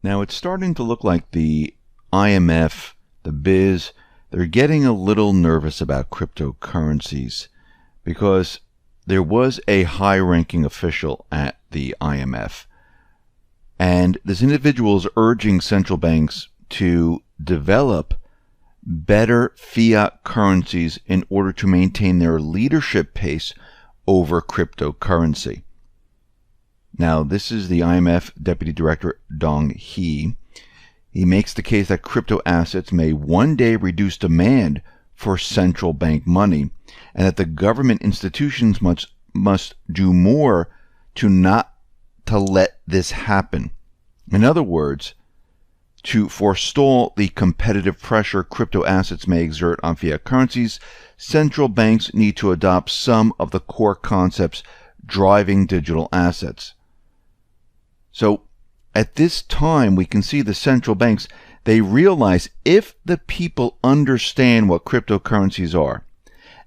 Now it's starting to look like the IMF, the biz, they're getting a little nervous about cryptocurrencies because there was a high-ranking official at the IMF, and this individual is urging central banks to develop better fiat currencies in order to maintain their leadership pace over cryptocurrency. Now, this is the IMF Deputy Director Dong He. He makes the case that crypto assets may one day reduce demand for central bank money, and that the government institutions must do more to not to let this happen. In other words, to forestall the competitive pressure crypto assets may exert on fiat currencies, central banks need to adopt some of the core concepts driving digital assets. So at this time, we can see the central banks, they realize if the people understand what cryptocurrencies are,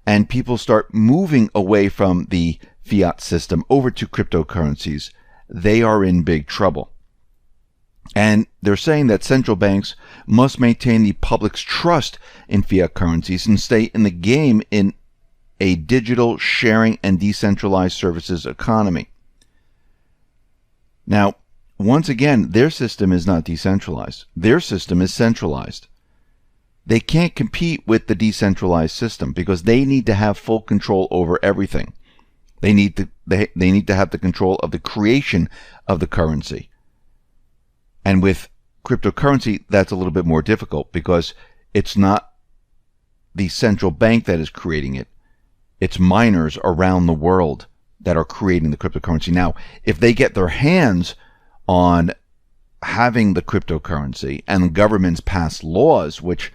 and people start moving away from the fiat system over to cryptocurrencies, they are in big trouble. And they're saying that central banks must maintain the public's trust in fiat currencies and stay in the game in a digital sharing and decentralized services economy. Now, once again, their system is not decentralized. Their system is centralized. They can't compete with the decentralized system because they need to have full control over everything. They need to have the control of the creation of the currency. And with cryptocurrency, that's a little bit more difficult because it's not the central bank that is creating it. It's miners around the world that are creating the cryptocurrency. Now, if they get their hands on having the cryptocurrency and governments pass laws, which,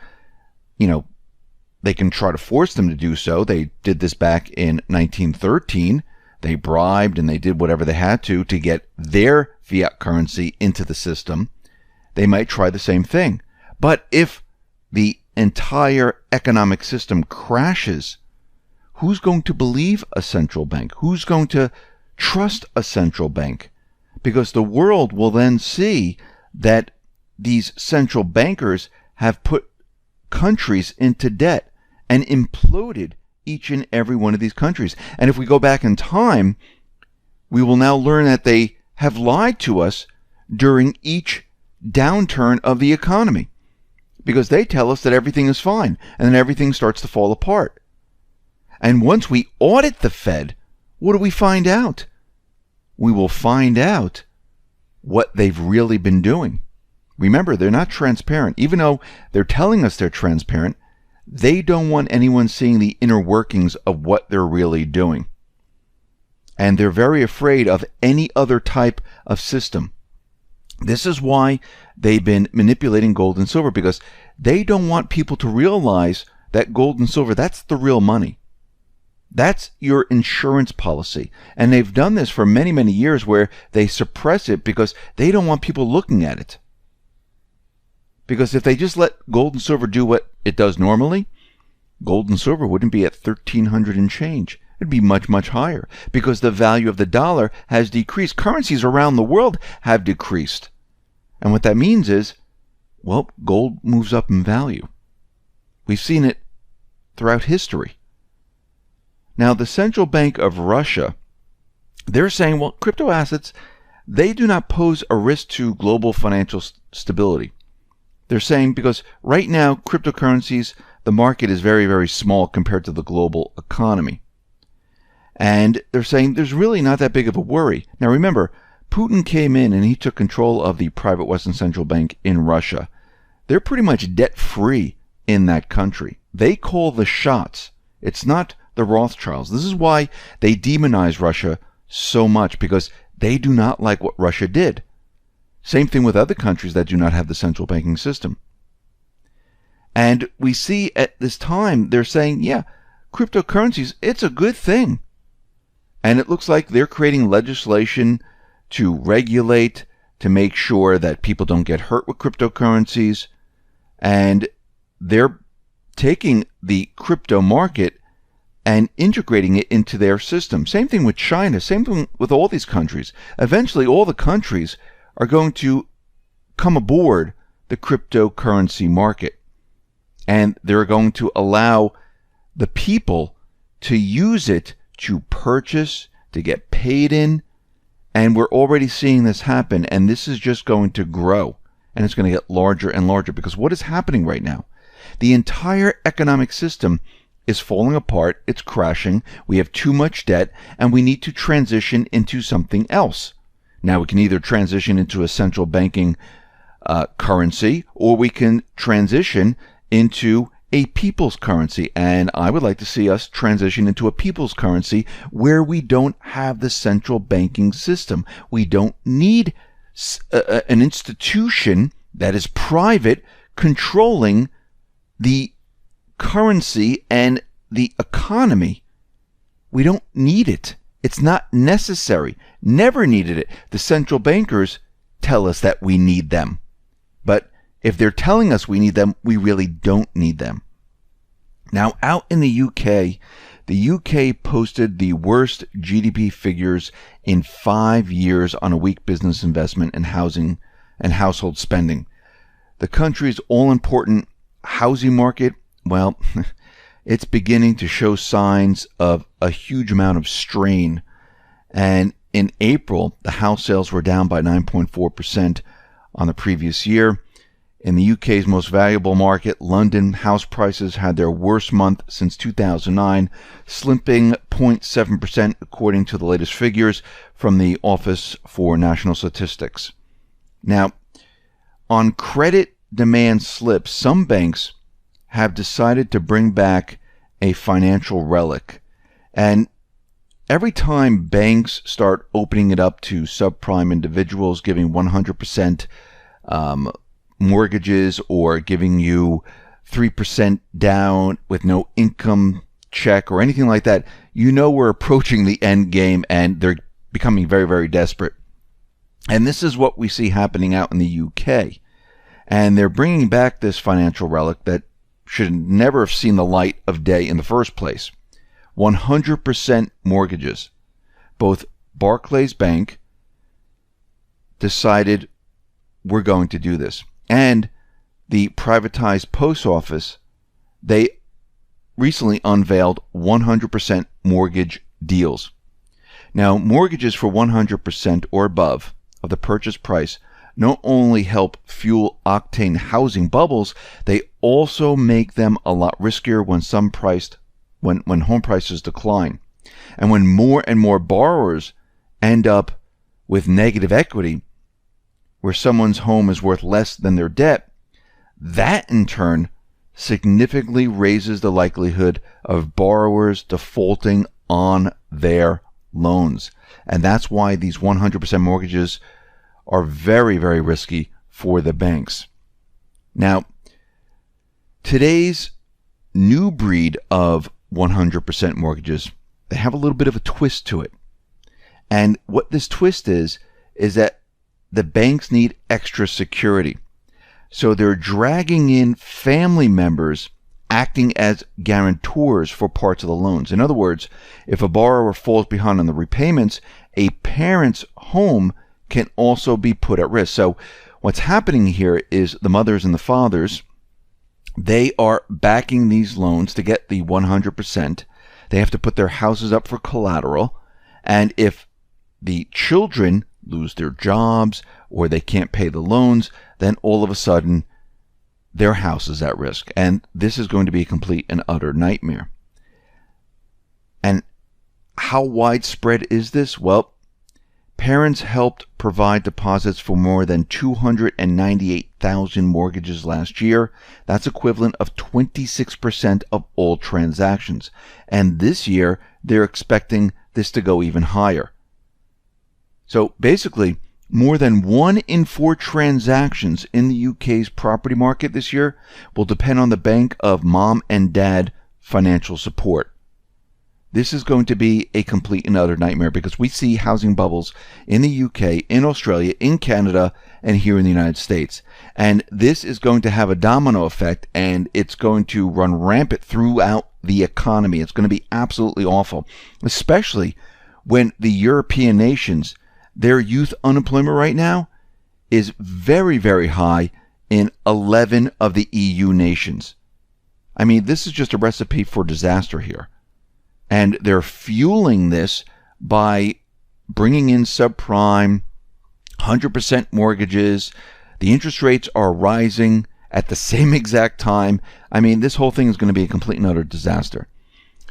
they can try to force them to do so. They did this back in 1913. They bribed and they did whatever they had to get their fiat currency into the system. They might try the same thing. But if the entire economic system crashes, who's going to believe a central bank? Who's going to trust a central bank? Because the world will then see that these central bankers have put countries into debt and imploded each and every one of these countries. And if we go back in time, we will now learn that they have lied to us during each downturn of the economy, because they tell us that everything is fine and then everything starts to fall apart. And once we audit the Fed, what do we find out? We will find out what they've really been doing. Remember, they're not transparent. Even though they're telling us they're transparent, they don't want anyone seeing the inner workings of what they're really doing. And they're very afraid of any other type of system. This is why they've been manipulating gold and silver, because they don't want people to realize that gold and silver, that's the real money. That's your insurance policy. And they've done this for many, many years where they suppress it because they don't want people looking at it. Because if they just let gold and silver do what it does normally, gold and silver wouldn't be at 1,300 and change. It'd be much, much higher because the value of the dollar has decreased. Currencies around the world have decreased. And what that means is, well, gold moves up in value. We've seen it throughout history. Now, the Central Bank of Russia, they're saying, well, crypto assets, they do not pose a risk to global financial stability. They're saying because right now, cryptocurrencies, the market is very, very small compared to the global economy. And they're saying there's really not that big of a worry. Now, remember, Putin came in and he took control of the private Western Central Bank in Russia. They're pretty much debt-free in that country. They call the shots. It's not the Rothschilds. This is why they demonize Russia so much, because they do not like what Russia did. Same thing with other countries that do not have the central banking system. And we see at this time, they're saying, yeah, cryptocurrencies, it's a good thing. And it looks like they're creating legislation to regulate, to make sure that people don't get hurt with cryptocurrencies. And they're taking the crypto market and integrating it into their system. Same thing with China. Same thing with all these countries. Eventually, all the countries are going to come aboard the cryptocurrency market. And they're going to allow the people to use it to purchase, to get paid in. And we're already seeing this happen. And this is just going to grow. And it's going to get larger and larger, because what is happening right now? The entire economic system is falling apart. It's crashing. We have too much debt, and we need to transition into something else. Now, we can either transition into a central banking currency, or we can transition into a people's currency. And I would like to see us transition into a people's currency where we don't have the central banking system. We don't need an institution that is private controlling the currency and the economy. We don't need it. It's not necessary. Never needed it. The central bankers tell us that we need them. But if they're telling us we need them, we really don't need them. Now, out in the UK posted the worst GDP figures in 5 years on a weak business investment and housing and household spending. The country's all-important housing market, well, it's beginning to show signs of a huge amount of strain. And in April, the house sales were down by 9.4% on the previous year. In the UK's most valuable market, London, house prices had their worst month since 2009, slipping 0.7% according to the latest figures from the Office for National Statistics. Now, on credit demand slips, some banks have decided to bring back a financial relic. And every time banks start opening it up to subprime individuals, giving 100% mortgages, or giving you 3% down with no income check or anything like that, you know we're approaching the end game, and they're becoming very, very desperate. And this is what we see happening out in the UK. And they're bringing back this financial relic that should never have seen the light of day in the first place. 100% mortgages. Both Barclays Bank decided we're going to do this. And the privatized post office, they recently unveiled 100% mortgage deals. Now, mortgages for 100% or above of the purchase price not only help fuel octane housing bubbles, they also make them a lot riskier when home prices decline. And when more and more borrowers end up with negative equity, where someone's home is worth less than their debt, that in turn significantly raises the likelihood of borrowers defaulting on their loans. And that's why these 100% mortgages are very, very risky for the banks. Now, today's new breed of 100% mortgages, they have a little bit of a twist to it. And what this twist is that the banks need extra security. So they're dragging in family members acting as guarantors for parts of the loans. In other words, if a borrower falls behind on the repayments, a parent's home can also be put at risk. So what's happening here is the mothers and the fathers, they are backing these loans to get the 100%. They have to put their houses up for collateral. And if the children lose their jobs or they can't pay the loans, then all of a sudden their house is at risk. And this is going to be a complete and utter nightmare. And how widespread is this? Well, parents helped provide deposits for more than 298,000 mortgages last year. That's equivalent of 26% of all transactions. And this year, they're expecting this to go even higher. So basically, more than 1 in 4 transactions in the UK's property market this year will depend on the bank of mom and dad financial support. This is going to be a complete and utter nightmare because we see housing bubbles in the UK, in Australia, in Canada, and here in the United States. And this is going to have a domino effect, and it's going to run rampant throughout the economy. It's going to be absolutely awful, especially when the European nations, their youth unemployment right now is very, very high in 11 of the EU nations. I mean, this is just a recipe for disaster here. And they're fueling this by bringing in subprime, 100% mortgages. The interest rates are rising at the same exact time. I mean, this whole thing is going to be a complete and utter disaster.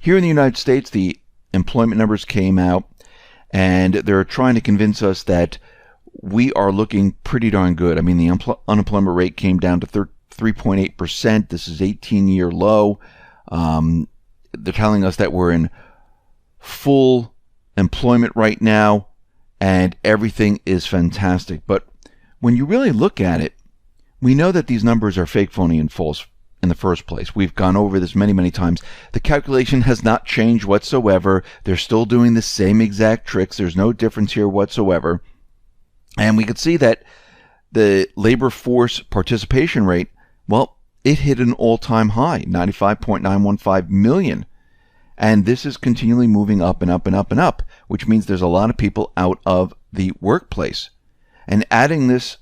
Here in the United States, the employment numbers came out, and they're trying to convince us that we are looking pretty darn good. I mean, the unemployment rate came down to 3.8%. This is 18-year low. They're telling us that we're in full employment right now, and everything is fantastic. But when you really look at it, we know that these numbers are fake, phony, and false in the first place. We've gone over this many, many times. The calculation has not changed whatsoever. They're still doing the same exact tricks. There's no difference here whatsoever. And we could see that the labor force participation rate, well, it hit an all-time high, 95.915 million. And this is continually moving up and up and up and up, which means there's a lot of people out of the workplace. And adding this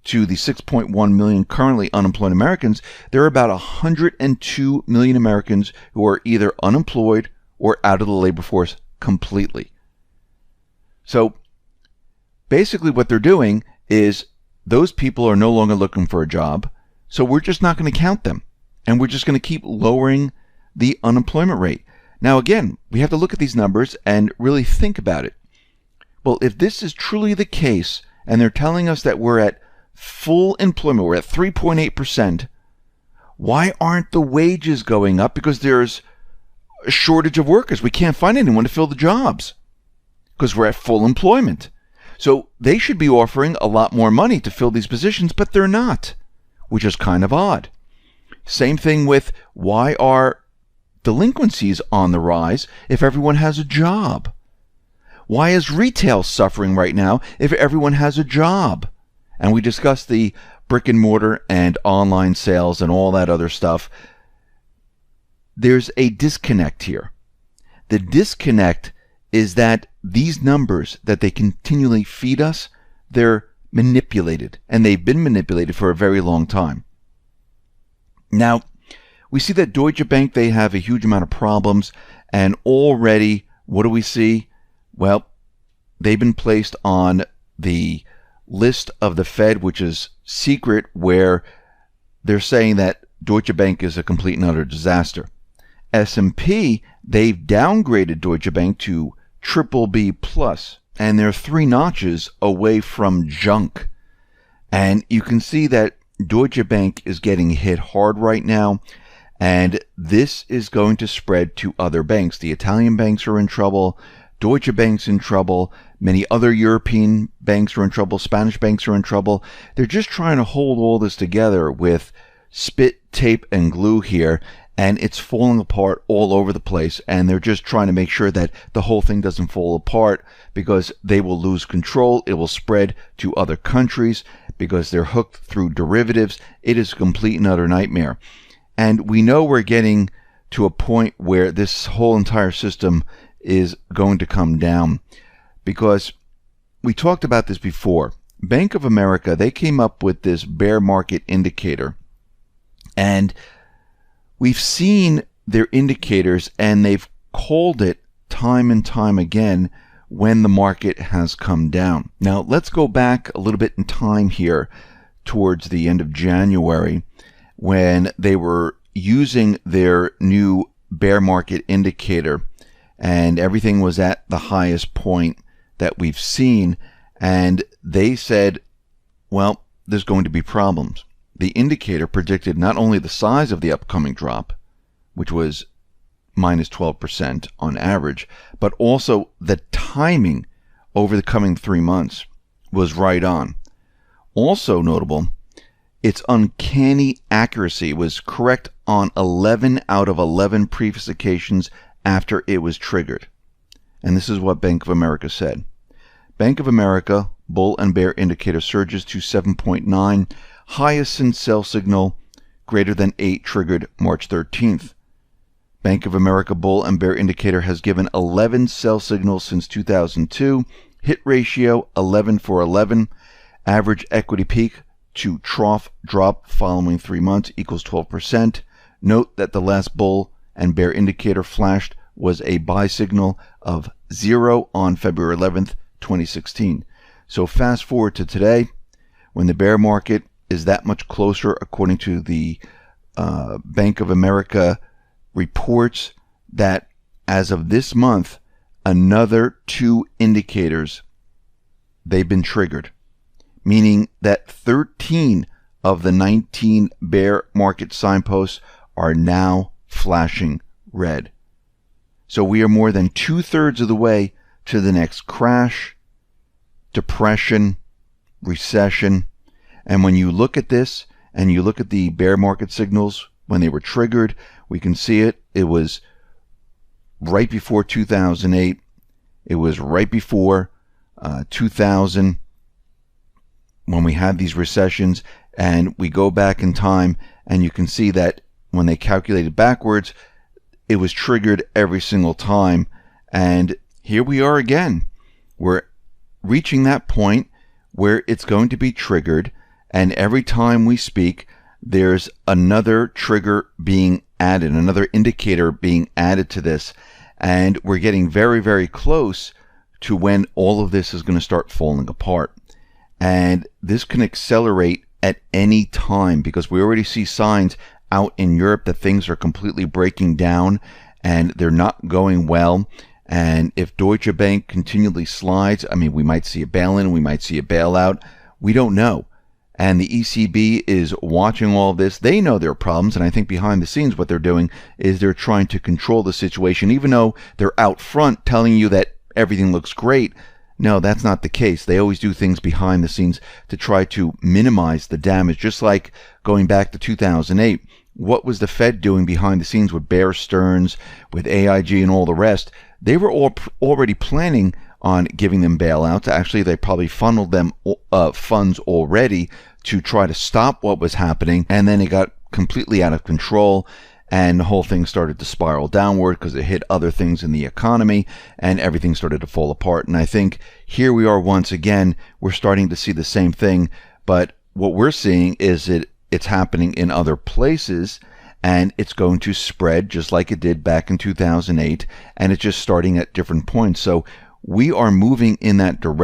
to the 6.1 million currently unemployed Americans, there are about 102 million Americans who are either unemployed or out of the labor force completely. So basically what they're doing is those people are no longer looking for a job, so we're just not going to count them. And we're just going to keep lowering the unemployment rate. Now again, we have to look at these numbers and really think about it. Well, if this is truly the case, and they're telling us that we're at full employment, we're at 3.8%, why aren't the wages going up? Because there's a shortage of workers. We can't find anyone to fill the jobs because we're at full employment. So they should be offering a lot more money to fill these positions, but they're not, which is kind of odd. Same thing with why are delinquencies on the rise if everyone has a job? Why is retail suffering right now if everyone has a job? And we discussed the brick and mortar and online sales and all that other stuff. There's a disconnect here. The disconnect is that these numbers that they continually feed us, they're manipulated, and they've been manipulated for a very long time. Now, we see that Deutsche Bank, they have a huge amount of problems, and already, what do we see? Well, they've been placed on the list of the Fed, which is secret, where they're saying that Deutsche Bank is a complete and utter disaster. S&P, they've downgraded Deutsche Bank to BBB+, and they're 3 notches away from junk. And you can see that Deutsche Bank is getting hit hard right now, and this is going to spread to other banks. The Italian banks are in trouble. Deutsche Bank's in trouble. Many other European banks are in trouble. Spanish banks are in trouble. They're just trying to hold all this together with spit, tape, and glue here, and it's falling apart all over the place, and they're just trying to make sure that the whole thing doesn't fall apart because they will lose control. It will spread to other countries because they're hooked through derivatives. It is a complete and utter nightmare. And we know we're getting to a point where this whole entire system is going to come down, because we talked about this before. Bank of America, they came up with this bear market indicator, and we've seen their indicators, and they've called it time and time again when the market has come down. Now, let's go back a little bit in time here towards the end of January when they were using their new bear market indicator, and everything was at the highest point that we've seen, and they said, well, there's going to be problems. The indicator predicted not only the size of the upcoming drop, which was minus 12% on average, but also the timing over the coming 3 months was right on. Also notable, its uncanny accuracy was correct on 11 out of 11 previous occasions after it was triggered. And this is what Bank of America said. Bank of America bull and bear indicator surges to 7.9, highest since sell signal greater than 8 triggered March 13th. Bank of America bull and bear indicator has given 11 sell signals since 2002, hit ratio 11 for 11, Average equity peak to trough drop following 3 months equals 12%. Note that the last bull and bear indicator flashed was a buy signal of 0 on February 11th, 2016. So fast forward to today, when the bear market is that much closer, according to the Bank of America reports that as of this month, another 2 indicators, they've been triggered, meaning that 13 of the 19 bear market signposts are now flashing red. So we are more than 2/3 of the way to the next crash, depression, recession. And when you look at this and you look at the bear market signals when they were triggered, we can see it. It was right before 2008. It was right before 2000 when we had these recessions. And we go back in time and you can see that when they calculated backwards, it was triggered every single time. And here we are again. We're reaching that point where it's going to be triggered. And every time we speak, there's another trigger being added, another indicator being added to this. And we're getting very, very close to when all of this is going to start falling apart. And this can accelerate at any time because we already see signs out in Europe that things are completely breaking down and they're not going well. And if Deutsche Bank continually slides, I mean, we might see a bail-in, we might see a bailout. We don't know. And the ECB is watching all this. They know there are problems, and I think behind the scenes what they're doing is they're trying to control the situation, even though they're out front telling you that everything looks great. No, that's not the case. They always do things behind the scenes to try to minimize the damage, just like going back to 2008. What was the Fed doing behind the scenes with Bear Stearns, with AIG and all the rest? They were already planning on giving them bailouts. Actually, they probably funneled them funds already to try to stop what was happening, and then it got completely out of control, and the whole thing started to spiral downward because it hit other things in the economy, and everything started to fall apart. And I think here we are once again. We're starting to see the same thing, but what we're seeing is it's happening in other places, and it's going to spread just like it did back in 2008, and it's just starting at different points. So we are moving in that direction.